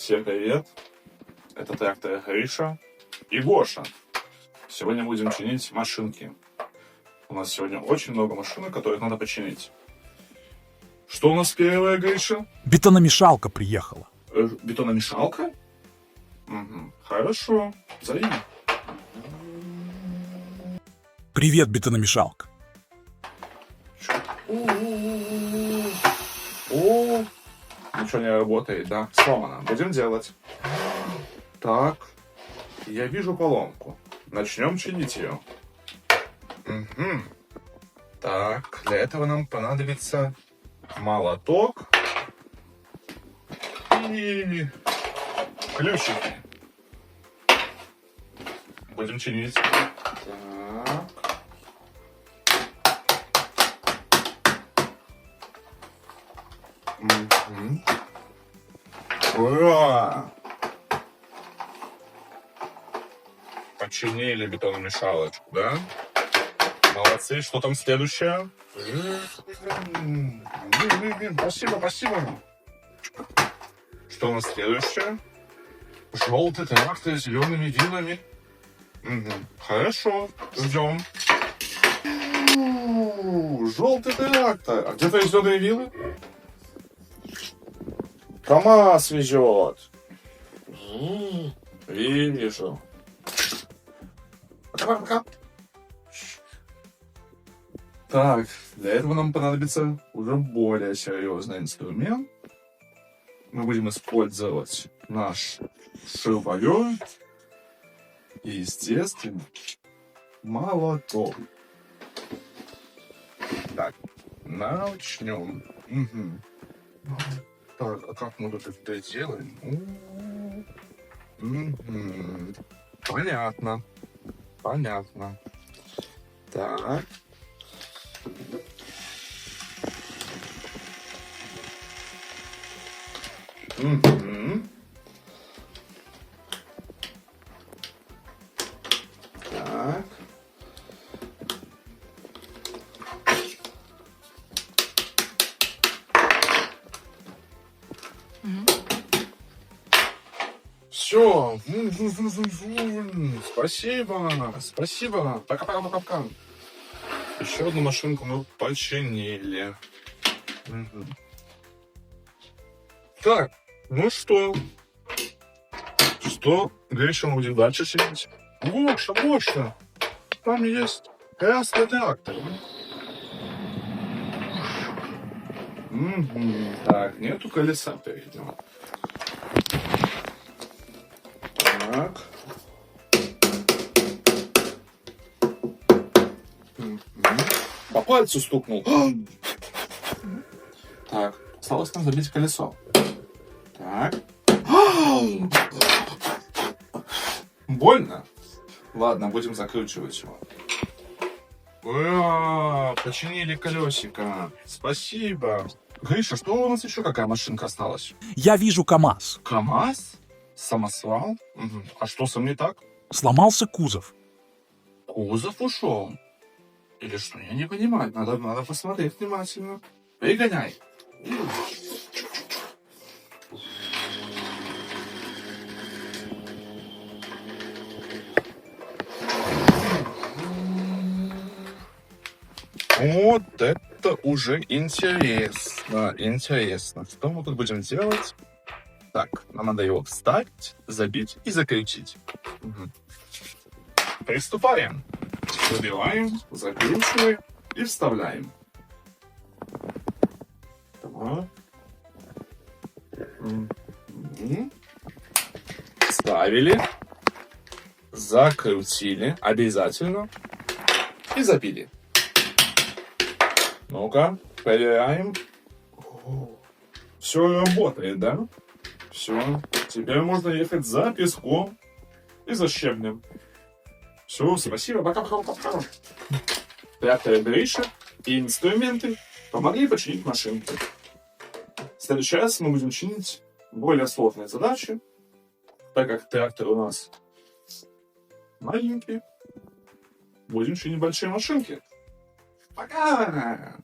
Всем привет! Это трактор Гриша и Гоша. Сегодня будем чинить машинки. У нас сегодня очень много машинок, которых надо починить. Что у нас первое, Гриша? Бетономешалка приехала. Бетономешалка? Угу. Хорошо. Зови. Привет, бетономешалка. О, ничего не работает, да? Сломано. Будем делать. Так, я вижу поломку. Начнем чинить ее. Угу. Так, для этого нам понадобится молоток и ключики. Будем чинить. Так. Угу. Ура! Починили бетономешалочку, да? Молодцы. Что там следующее? Спасибо, спасибо. Что у нас следующее? Желтый трактор с зелеными вилами. Угу. Хорошо, ждем. Желтый трактор. А где твои зеленые вилы? КамАЗ везет. Вижу. Пока-пока. Так, для этого нам понадобится уже более серьезный инструмент. Мы будем использовать наш шуруповерт и, естественно, молоток. Так, начнем. Угу. Так, а как мы тут это делаем? Угу. Понятно. Понятно. Так. Угу. Так. Все. Спасибо. Спасибо. Пока-пока-пока-пока. Еще одну машинку мы починили. Угу. Так, ну что? Что? Гриша, мы будем дальше чинить? Гоша. Там есть красный трактор. Угу. Так, нету колеса переднего. Так. По пальцу стукнул. Так, осталось нам забить колесо. Так. Больно? Ладно, будем закручивать его. Ура! Починили колесико. Спасибо. Гриша, что у нас еще какая машинка осталась? Я вижу КамАЗ. КамАЗ? Самосвал? Угу. А что с ним не так? Сломался кузов. Кузов ушел. Или что? Я не понимаю. Надо посмотреть внимательно. Пригоняй. Вот это уже интересно. Интересно. Что мы тут будем делать? Так, нам надо его вставить, забить и закрутить. Угу. Приступаем. Забиваем, закручиваем и вставляем. Так. Угу. Вставили, закрутили обязательно и забили. Ну-ка, проверяем. Все работает, да? Все. Теперь можно ехать за песком и за щебнем. Все, спасибо, пока-пока-пока. Трактор Гриша и инструменты помогли починить машинку. В следующий раз мы будем чинить более сложные задачи, так как трактор у нас маленький. Будем чинить большие машинки. Пока!